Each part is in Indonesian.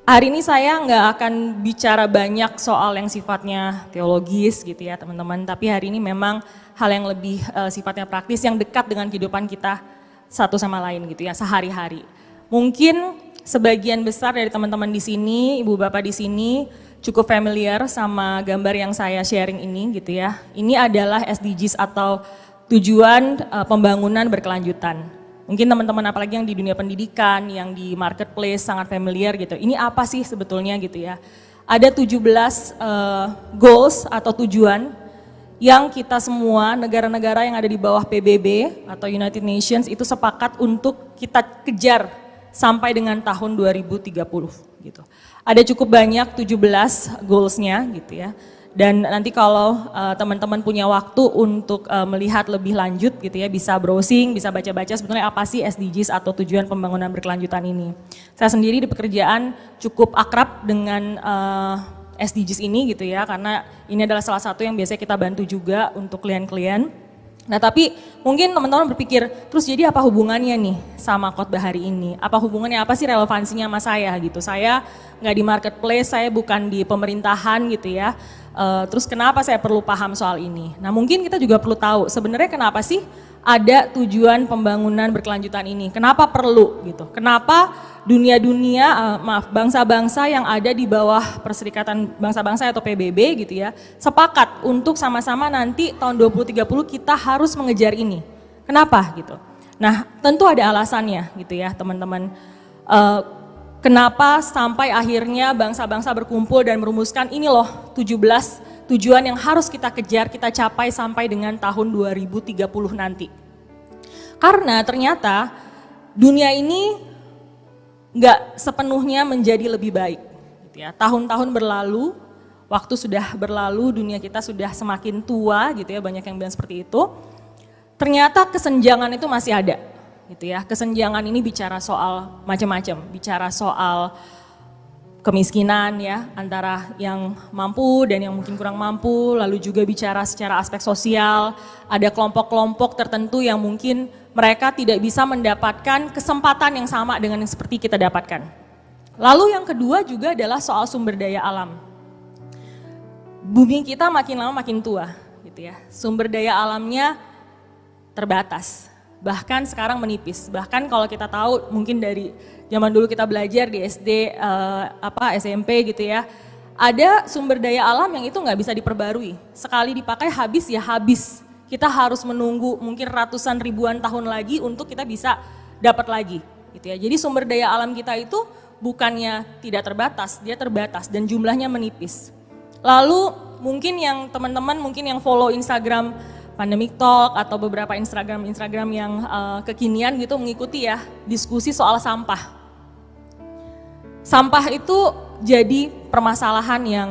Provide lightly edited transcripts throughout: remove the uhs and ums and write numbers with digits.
Hari ini saya nggak akan bicara banyak soal yang sifatnya teologis gitu ya teman-teman, tapi hari ini memang hal yang lebih sifatnya praktis yang dekat dengan kehidupan kita satu sama lain gitu ya sehari-hari. Mungkin sebagian besar dari teman-teman di sini, ibu bapak di sini cukup familiar sama gambar yang saya sharing ini gitu ya. Ini adalah SDGs atau tujuan pembangunan berkelanjutan. Mungkin teman-teman apalagi yang di dunia pendidikan, yang di marketplace sangat familiar gitu. Ini apa sih sebetulnya gitu ya. Ada 17 goals atau tujuan yang kita semua negara-negara yang ada di bawah PBB atau United Nations itu sepakat untuk kita kejar sampai dengan tahun 2030 gitu. Ada cukup banyak 17 goals-nya gitu ya. Dan nanti kalau teman-teman punya waktu untuk melihat lebih lanjut gitu ya, bisa browsing, bisa baca-baca sebetulnya apa sih SDGs atau tujuan pembangunan berkelanjutan ini. Saya sendiri di pekerjaan cukup akrab dengan SDGs ini gitu ya, karena ini adalah salah satu yang biasanya kita bantu juga untuk klien-klien. Nah tapi mungkin teman-teman berpikir, terus jadi apa hubungannya nih sama khotbah hari ini? Apa hubungannya, apa sih relevansinya sama saya gitu? Saya nggak di marketplace, saya bukan di pemerintahan gitu ya. Terus kenapa saya perlu paham soal ini? Nah mungkin kita juga perlu tahu sebenarnya kenapa sih ada tujuan pembangunan berkelanjutan ini? Kenapa perlu gitu? Kenapa dunia-dunia, bangsa-bangsa yang ada di bawah Perserikatan Bangsa-Bangsa atau PBB gitu ya, sepakat untuk sama-sama nanti tahun 2030 kita harus mengejar ini. Kenapa gitu? Nah tentu ada alasannya gitu ya teman-teman. Kenapa sampai akhirnya bangsa-bangsa berkumpul dan merumuskan ini loh 17 tujuan yang harus kita kejar, kita capai sampai dengan tahun 2030 nanti. Karena ternyata dunia ini nggak sepenuhnya menjadi lebih baik. Gitu ya. Tahun-tahun berlalu, waktu sudah berlalu, dunia kita sudah semakin tua gitu ya, banyak yang bilang seperti itu. Ternyata kesenjangan itu masih ada. Gitu ya. Kesenjangan ini bicara soal macam-macam, bicara soal kemiskinan ya, antara yang mampu dan yang mungkin kurang mampu, lalu juga bicara secara aspek sosial, ada kelompok-kelompok tertentu yang mungkin mereka tidak bisa mendapatkan kesempatan yang sama dengan yang seperti kita dapatkan. Lalu yang kedua juga adalah soal sumber daya alam. Bumi kita makin lama makin tua, gitu ya. Sumber daya alamnya terbatas. Bahkan sekarang menipis, bahkan kalau kita tahu mungkin dari zaman dulu kita belajar di SD, SMP gitu ya, ada sumber daya alam yang itu nggak bisa diperbarui, sekali dipakai habis ya habis, kita harus menunggu mungkin ratusan ribuan tahun lagi untuk kita bisa dapat lagi gitu ya. Jadi sumber daya alam kita itu bukannya tidak terbatas, dia terbatas dan jumlahnya menipis. Lalu mungkin yang teman-teman mungkin yang follow Instagram Pandemic Talk atau beberapa Instagram yang kekinian gitu mengikuti ya diskusi soal sampah. Sampah itu jadi permasalahan yang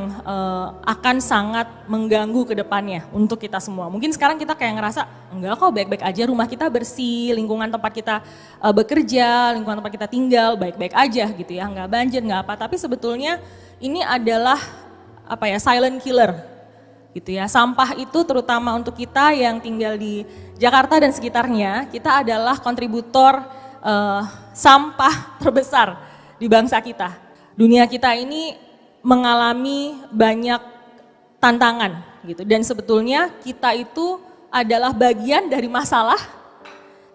akan sangat mengganggu ke depannya untuk kita semua. Mungkin sekarang kita kayak ngerasa enggak kok baik-baik aja, rumah kita bersih, lingkungan tempat kita bekerja, lingkungan tempat kita tinggal baik-baik aja gitu ya, enggak banjir, enggak apa. Tapi sebetulnya ini adalah silent killer. Gitu ya. Sampah itu terutama untuk kita yang tinggal di Jakarta dan sekitarnya, kita adalah kontributor sampah terbesar di bangsa kita. Dunia kita ini mengalami banyak tantangan gitu dan sebetulnya kita itu adalah bagian dari masalah.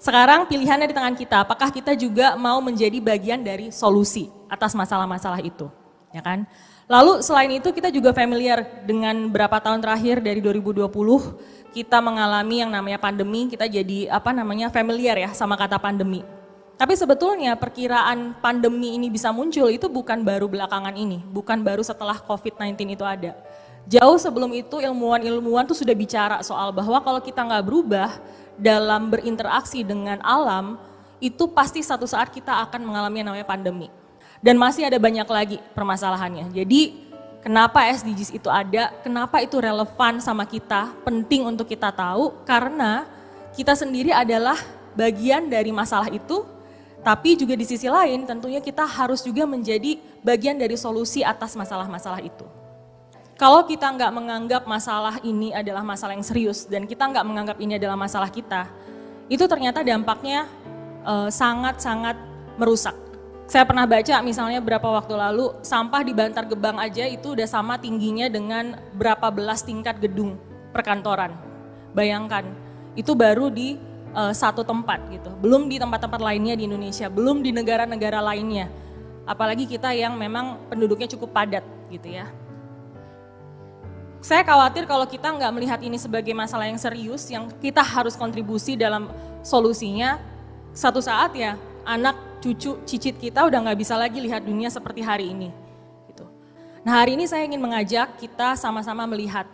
Sekarang pilihannya di tangan kita, apakah kita juga mau menjadi bagian dari solusi atas masalah-masalah itu, ya kan? Lalu selain itu kita juga familiar dengan berapa tahun terakhir dari 2020 kita mengalami yang namanya pandemi, kita jadi familiar ya sama kata pandemi. Tapi sebetulnya perkiraan pandemi ini bisa muncul itu bukan baru belakangan ini, bukan baru setelah COVID-19 itu ada. Jauh sebelum itu ilmuwan-ilmuwan tuh sudah bicara soal bahwa kalau kita nggak berubah dalam berinteraksi dengan alam, itu pasti satu saat kita akan mengalami yang namanya pandemi. Dan masih ada banyak lagi permasalahannya. Jadi kenapa SDGs itu ada, kenapa itu relevan sama kita, penting untuk kita tahu karena kita sendiri adalah bagian dari masalah itu, tapi juga di sisi lain tentunya kita harus juga menjadi bagian dari solusi atas masalah-masalah itu. Kalau kita nggak menganggap masalah ini adalah masalah yang serius dan kita nggak menganggap ini adalah masalah kita, itu ternyata dampaknya sangat-sangat merusak. Saya pernah baca misalnya berapa waktu lalu, sampah di Bantar Gebang aja itu udah sama tingginya dengan berapa belas tingkat gedung perkantoran. Bayangkan, itu baru di satu tempat gitu, belum di tempat-tempat lainnya di Indonesia, belum di negara-negara lainnya. Apalagi kita yang memang penduduknya cukup padat gitu ya. Saya khawatir kalau kita nggak melihat ini sebagai masalah yang serius, yang kita harus kontribusi dalam solusinya, satu saat ya anak cucu cicit kita udah nggak bisa lagi lihat dunia seperti hari ini. Gitu. Nah hari ini saya ingin mengajak kita sama-sama melihat,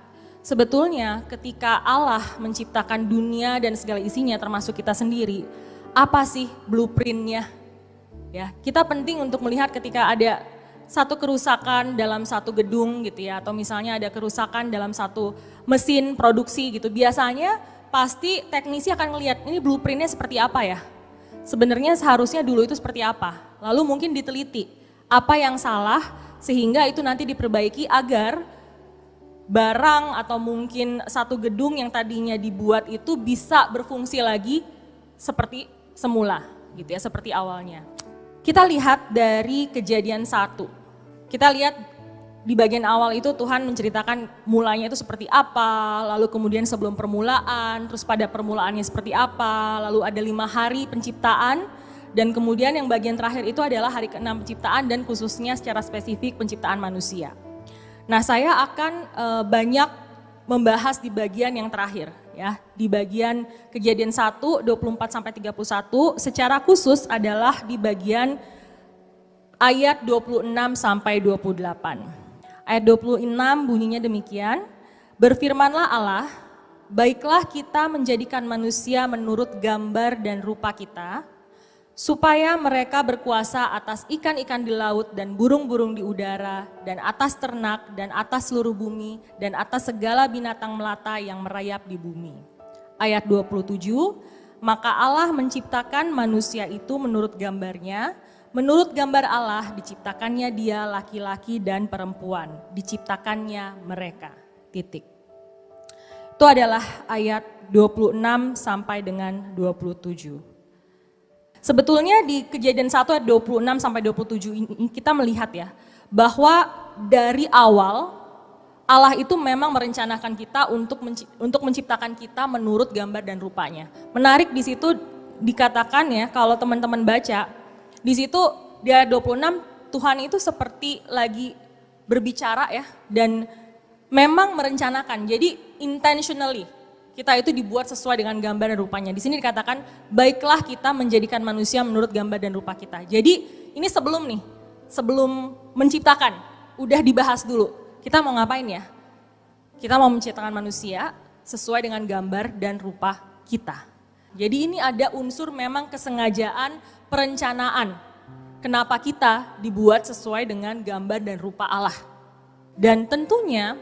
sebetulnya ketika Allah menciptakan dunia dan segala isinya termasuk kita sendiri, apa sih blueprintnya? Ya, kita penting untuk melihat ketika ada satu kerusakan dalam satu gedung gitu ya, atau misalnya ada kerusakan dalam satu mesin produksi gitu, biasanya pasti teknisi akan melihat ini blueprintnya seperti apa ya. Sebenarnya seharusnya dulu itu seperti apa, lalu mungkin diteliti apa yang salah sehingga itu nanti diperbaiki agar barang atau mungkin satu gedung yang tadinya dibuat itu bisa berfungsi lagi seperti semula gitu ya, seperti awalnya. Kita lihat dari Kejadian 1, kita lihat di bagian awal itu Tuhan menceritakan mulanya itu seperti apa, lalu kemudian sebelum permulaan, terus pada permulaannya seperti apa, lalu ada 5 hari penciptaan, dan kemudian yang bagian terakhir itu adalah hari ke-6 penciptaan dan khususnya secara spesifik penciptaan manusia. Nah saya akan banyak membahas di bagian yang terakhir ya, di bagian Kejadian 1, 24-31, secara khusus adalah di bagian ayat 26-28. Ayat 26 bunyinya demikian, berfirmanlah Allah, baiklah kita menjadikan manusia menurut gambar dan rupa kita, supaya mereka berkuasa atas ikan-ikan di laut dan burung-burung di udara, dan atas ternak, dan atas seluruh bumi, dan atas segala binatang melata yang merayap di bumi. Ayat 27, maka Allah menciptakan manusia itu menurut gambarnya, menurut gambar Allah diciptakannya dia laki-laki dan perempuan, diciptakannya mereka, titik. Itu adalah ayat 26 sampai dengan 27. Sebetulnya di Kejadian 1 ayat 26 sampai 27 ini kita melihat ya, bahwa dari awal Allah itu memang merencanakan kita untuk menciptakan kita menurut gambar dan rupanya. Menarik di situ dikatakan ya, kalau teman-teman baca, di situ di ayat 26 Tuhan itu seperti lagi berbicara ya, dan memang merencanakan. Jadi intentionally kita itu dibuat sesuai dengan gambar dan rupanya. Di sini dikatakan baiklah kita menjadikan manusia menurut gambar dan rupa kita. Jadi ini sebelum menciptakan udah dibahas dulu. Kita mau ngapain ya? Kita mau menciptakan manusia sesuai dengan gambar dan rupa kita. Jadi ini ada unsur memang kesengajaan, perencanaan. Kenapa kita dibuat sesuai dengan gambar dan rupa Allah. Dan tentunya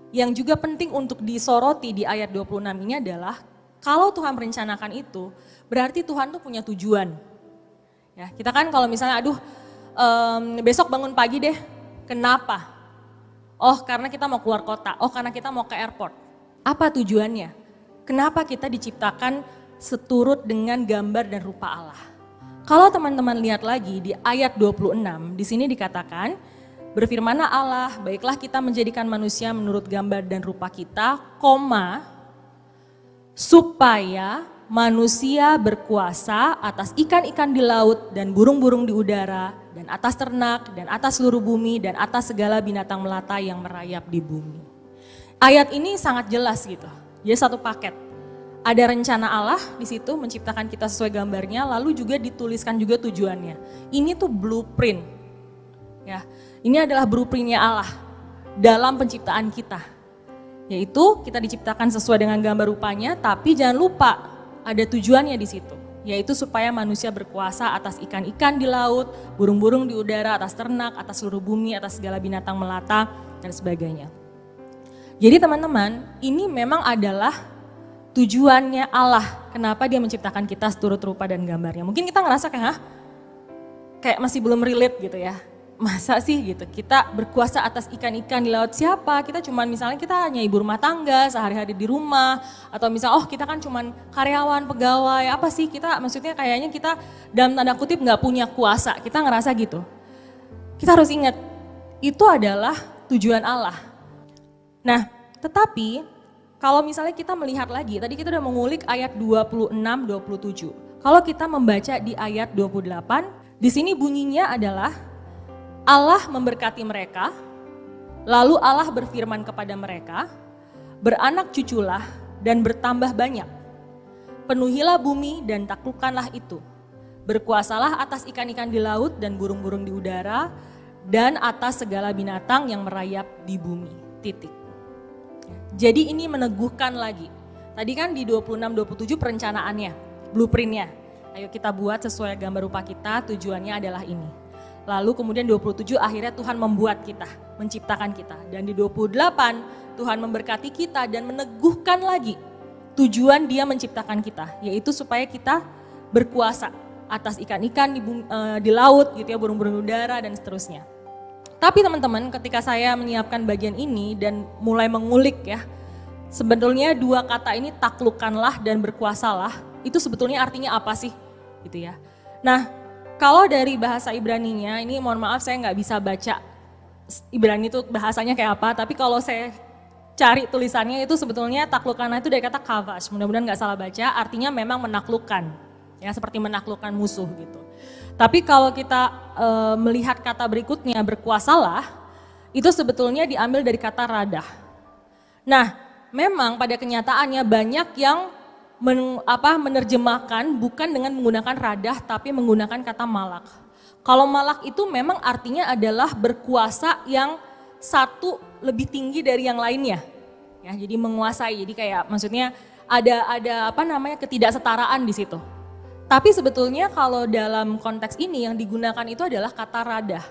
yang juga penting untuk disoroti di ayat 26 ini adalah kalau Tuhan merencanakan itu berarti Tuhan tuh punya tujuan. Ya, kita kan kalau misalnya besok bangun pagi deh, kenapa? Oh karena kita mau keluar kota, oh karena kita mau ke airport. Apa tujuannya? Kenapa kita diciptakan seturut dengan gambar dan rupa Allah? Kalau teman-teman lihat lagi di ayat 26, di sini dikatakan, berfirmanlah Allah, baiklah kita menjadikan manusia menurut gambar dan rupa kita, supaya manusia berkuasa atas ikan-ikan di laut dan burung-burung di udara, dan atas ternak, dan atas seluruh bumi, dan atas segala binatang melata yang merayap di bumi. Ayat ini sangat jelas gitu, jadi satu paket. Ada rencana Allah di situ menciptakan kita sesuai gambarnya, lalu juga dituliskan juga tujuannya. Ini tuh blueprint, ya. Ini adalah blueprintnya Allah dalam penciptaan kita, yaitu kita diciptakan sesuai dengan gambar rupanya, tapi jangan lupa ada tujuannya di situ, yaitu supaya manusia berkuasa atas ikan-ikan di laut, burung-burung di udara, atas ternak, atas seluruh bumi, atas segala binatang melata, dan sebagainya. Jadi teman-teman, ini memang adalah tujuannya Allah, kenapa dia menciptakan kita seturut rupa dan gambarnya. Mungkin kita ngerasa kayak masih belum relate gitu ya. masa sih gitu kita berkuasa atas ikan-ikan di laut? Siapa? Kita cuman misalnya kita hanya ibu rumah tangga sehari-hari di rumah, atau misal kita kan cuman karyawan, pegawai, apa sih kita, maksudnya kayaknya kita dalam tanda kutip nggak punya kuasa, kita ngerasa gitu. Kita harus ingat, itu adalah tujuan Allah. Nah, tetapi kalau misalnya kita melihat lagi, tadi kita udah mengulik ayat 26-27. Kalau kita membaca di ayat 28, di sini bunyinya adalah Allah memberkati mereka, lalu Allah berfirman kepada mereka, beranak cuculah dan bertambah banyak. Penuhilah bumi dan taklukkanlah itu. Berkuasalah atas ikan-ikan di laut dan burung-burung di udara, dan atas segala binatang yang merayap di bumi. Titik. Jadi ini meneguhkan lagi. Tadi kan di 26-27 perencanaannya, blueprintnya. Ayo kita buat sesuai gambar rupa kita, tujuannya adalah ini. Lalu kemudian 27 akhirnya Tuhan membuat kita, menciptakan kita. Dan di 28 Tuhan memberkati kita dan meneguhkan lagi tujuan Dia menciptakan kita. Yaitu supaya kita berkuasa atas ikan-ikan di laut gitu ya, burung-burung udara dan seterusnya. Tapi teman-teman, ketika saya menyiapkan bagian ini dan mulai mengulik ya, sebetulnya dua kata ini taklukkanlah dan berkuasalah, itu sebetulnya artinya apa sih? Gitu ya. Nah, kalau dari bahasa Ibraninya, ini mohon maaf saya nggak bisa baca Ibrani itu bahasanya kayak apa, tapi kalau saya cari tulisannya itu sebetulnya taklukkanlah itu dari kata kavash, mudah-mudahan nggak salah baca, artinya memang menaklukkan, ya seperti menaklukkan musuh gitu. Tapi kalau kita melihat kata berikutnya berkuasalah, itu sebetulnya diambil dari kata radah. Nah, memang pada kenyataannya banyak yang menerjemahkan bukan dengan menggunakan radah tapi menggunakan kata malak. Kalau malak itu memang artinya adalah berkuasa yang satu lebih tinggi dari yang lainnya. Ya, jadi menguasai. Jadi kayak maksudnya ada ketidaksetaraan di situ. Tapi sebetulnya kalau dalam konteks ini yang digunakan itu adalah kata radah.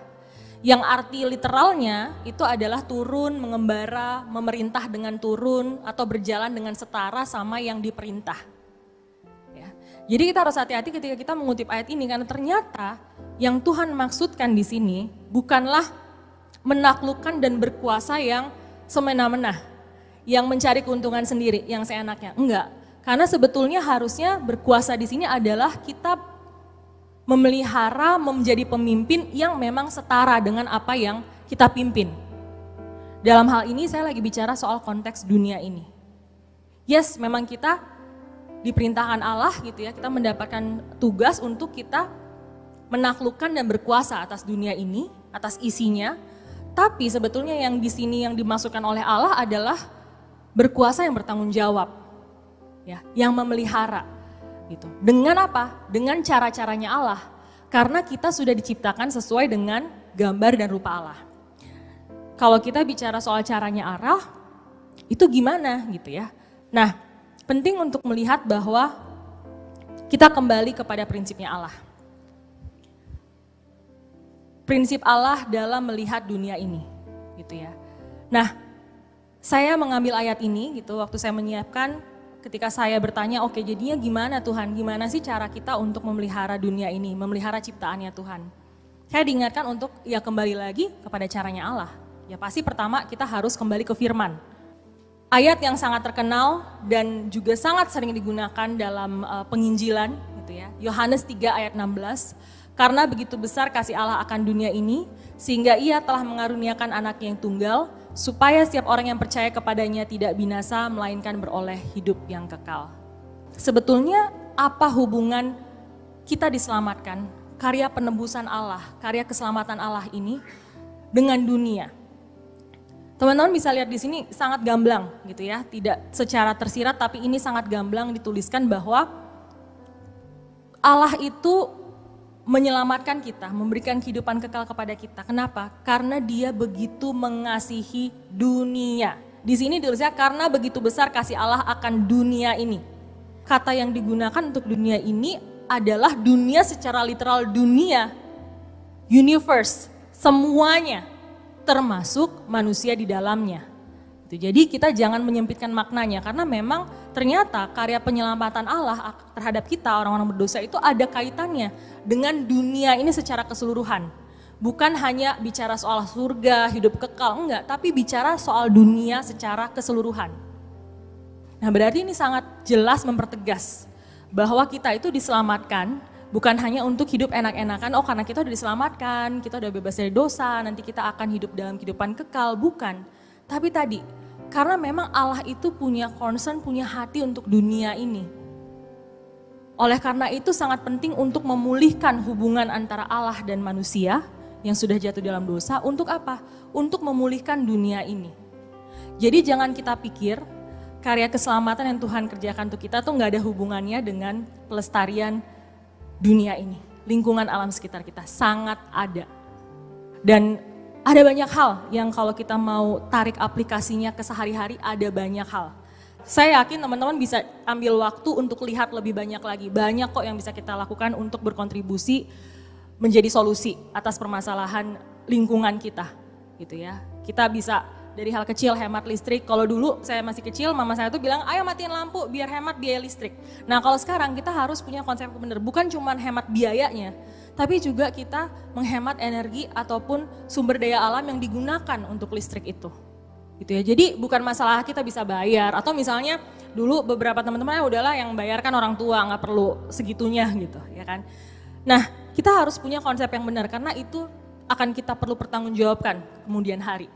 Yang arti literalnya itu adalah turun, mengembara, memerintah dengan turun, atau berjalan dengan setara sama yang diperintah. Ya. Jadi kita harus hati-hati ketika kita mengutip ayat ini, karena ternyata yang Tuhan maksudkan di sini bukanlah menaklukkan dan berkuasa yang semena-mena, yang mencari keuntungan sendiri, yang seenaknya. Enggak, karena sebetulnya harusnya berkuasa di sini adalah kita memelihara, menjadi pemimpin yang memang setara dengan apa yang kita pimpin. Dalam hal ini saya lagi bicara soal konteks dunia ini. Yes, memang kita diperintahkan Allah gitu ya, kita mendapatkan tugas untuk kita menaklukkan dan berkuasa atas dunia ini, atas isinya. Tapi sebetulnya yang di sini yang dimasukkan oleh Allah adalah berkuasa yang bertanggung jawab, ya, yang memelihara. Gitu. Dengan apa? Dengan cara-caranya Allah. Karena kita sudah diciptakan sesuai dengan gambar dan rupa Allah. Kalau kita bicara soal caranya Allah, itu gimana gitu ya. Nah, penting untuk melihat bahwa kita kembali kepada prinsipnya Allah. Prinsip Allah dalam melihat dunia ini, gitu ya. Nah, saya mengambil ayat ini gitu waktu saya menyiapkan. Ketika saya bertanya, oke, jadinya gimana Tuhan? Gimana sih cara kita untuk memelihara dunia ini, memelihara ciptaannya Tuhan? Saya diingatkan untuk ya kembali lagi kepada caranya Allah. Ya pasti pertama kita harus kembali ke firman. Ayat yang sangat terkenal dan juga sangat sering digunakan dalam penginjilan gitu ya. Yohanes 3 ayat 16. Karena begitu besar kasih Allah akan dunia ini, sehingga Ia telah mengaruniakan anaknya yang tunggal, supaya setiap orang yang percaya kepadanya tidak binasa, melainkan beroleh hidup yang kekal. Sebetulnya apa hubungan kita diselamatkan, karya penebusan Allah, karya keselamatan Allah ini dengan dunia? Teman-teman bisa lihat di sini sangat gamblang gitu ya, tidak secara tersirat tapi ini sangat gamblang dituliskan bahwa Allah itu menyelamatkan kita, memberikan kehidupan kekal kepada kita. Kenapa? Karena Dia begitu mengasihi dunia. Di sini ditulisnya karena begitu besar kasih Allah akan dunia ini. Kata yang digunakan untuk dunia ini adalah dunia secara literal, dunia, universe, semuanya, termasuk manusia di dalamnya. Jadi kita jangan menyempitkan maknanya, karena memang ternyata karya penyelamatan Allah terhadap kita orang-orang berdosa itu ada kaitannya dengan dunia ini secara keseluruhan. Bukan hanya bicara soal surga, hidup kekal, enggak, tapi bicara soal dunia secara keseluruhan. Nah, berarti ini sangat jelas mempertegas bahwa kita itu diselamatkan bukan hanya untuk hidup enak-enakan, oh karena kita udah diselamatkan, kita udah bebas dari dosa, nanti kita akan hidup dalam kehidupan kekal, bukan. Tapi tadi, karena memang Allah itu punya concern, punya hati untuk dunia ini. Oleh karena itu sangat penting untuk memulihkan hubungan antara Allah dan manusia yang sudah jatuh dalam dosa, untuk apa? Untuk memulihkan dunia ini. Jadi jangan kita pikir karya keselamatan yang Tuhan kerjakan untuk kita tuh gak ada hubungannya dengan pelestarian dunia ini. Lingkungan alam sekitar kita sangat ada. Dan ada banyak hal yang kalau kita mau tarik aplikasinya ke sehari-hari, ada banyak hal. Saya yakin teman-teman bisa ambil waktu untuk lihat lebih banyak lagi. Banyak kok yang bisa kita lakukan untuk berkontribusi menjadi solusi atas permasalahan lingkungan kita, gitu ya. Kita bisa dari hal kecil hemat listrik. Kalau dulu saya masih kecil, mama saya tuh bilang, ayo matiin lampu biar hemat biaya listrik. Nah kalau sekarang kita harus punya konsep yang benar, bukan cuma hemat biayanya, tapi juga kita menghemat energi ataupun sumber daya alam yang digunakan untuk listrik itu. Gitu ya. Jadi bukan masalah kita bisa bayar, atau misalnya dulu beberapa teman-teman udahlah yang bayarkan orang tua, nggak perlu segitunya gitu, ya kan. Nah kita harus punya konsep yang benar, karena itu akan kita perlu pertanggungjawabkan kemudian hari.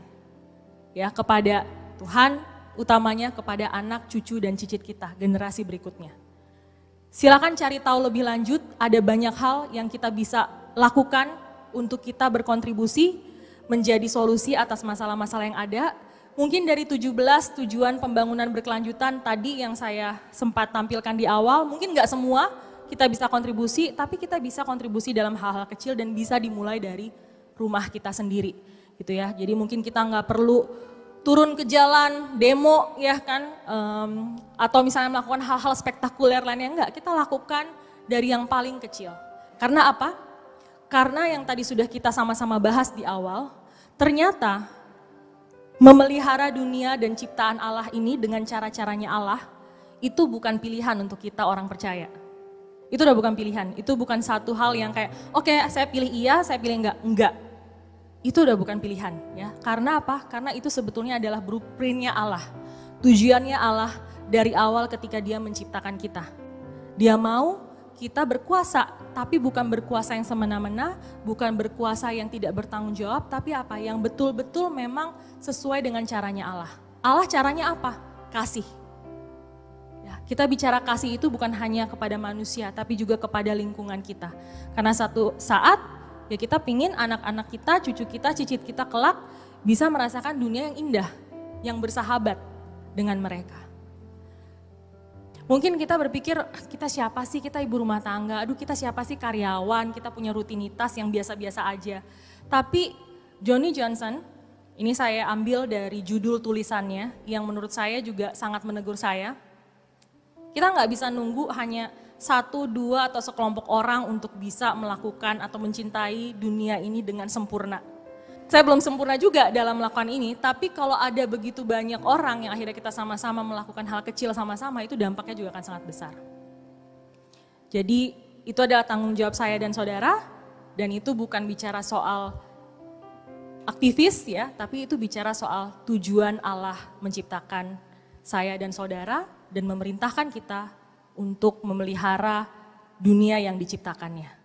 Ya, kepada Tuhan, utamanya kepada anak, cucu, dan cicit kita, generasi berikutnya. Silakan cari tahu lebih lanjut, ada banyak hal yang kita bisa lakukan untuk kita berkontribusi menjadi solusi atas masalah-masalah yang ada. Mungkin dari 17 tujuan pembangunan berkelanjutan tadi yang saya sempat tampilkan di awal, mungkin nggak semua kita bisa kontribusi, tapi kita bisa kontribusi dalam hal-hal kecil dan bisa dimulai dari rumah kita sendiri. Gitu ya. Jadi mungkin kita nggak perlu turun ke jalan, demo ya kan, atau misalnya melakukan hal-hal spektakuler lainnya, enggak, kita lakukan dari yang paling kecil. Karena apa? Karena yang tadi sudah kita sama-sama bahas di awal, ternyata memelihara dunia dan ciptaan Allah ini dengan cara-caranya Allah, itu bukan pilihan untuk kita orang percaya. Itu udah bukan pilihan, itu bukan satu hal yang kayak, oke, saya pilih iya, saya pilih enggak. Itu udah bukan pilihan ya. Karena apa? Karena itu sebetulnya adalah blueprint-nya Allah. Tujuannya Allah dari awal ketika Dia menciptakan kita. Dia mau kita berkuasa, tapi bukan berkuasa yang semena-mena, bukan berkuasa yang tidak bertanggung jawab, tapi apa? Yang betul-betul memang sesuai dengan caranya Allah. Allah caranya apa? Kasih. Ya, kita bicara kasih itu bukan hanya kepada manusia, tapi juga kepada lingkungan kita. Karena satu saat ya kita pingin anak-anak kita, cucu kita, cicit kita kelak bisa merasakan dunia yang indah, yang bersahabat dengan mereka. Mungkin kita berpikir, kita siapa sih, kita ibu rumah tangga, aduh kita siapa sih karyawan, kita punya rutinitas yang biasa-biasa aja. Tapi Johnny Johnson, ini saya ambil dari judul tulisannya yang menurut saya juga sangat menegur saya. Kita nggak bisa nunggu hanya 1, 2 atau sekelompok orang untuk bisa melakukan atau mencintai dunia ini dengan sempurna. Saya belum sempurna juga dalam melakukan ini, tapi kalau ada begitu banyak orang yang akhirnya kita sama-sama melakukan hal kecil sama-sama, itu dampaknya juga akan sangat besar. Jadi itu adalah tanggung jawab saya dan saudara, dan itu bukan bicara soal aktivis ya, tapi itu bicara soal tujuan Allah menciptakan saya dan saudara dan memerintahkan kita untuk memelihara dunia yang diciptakannya.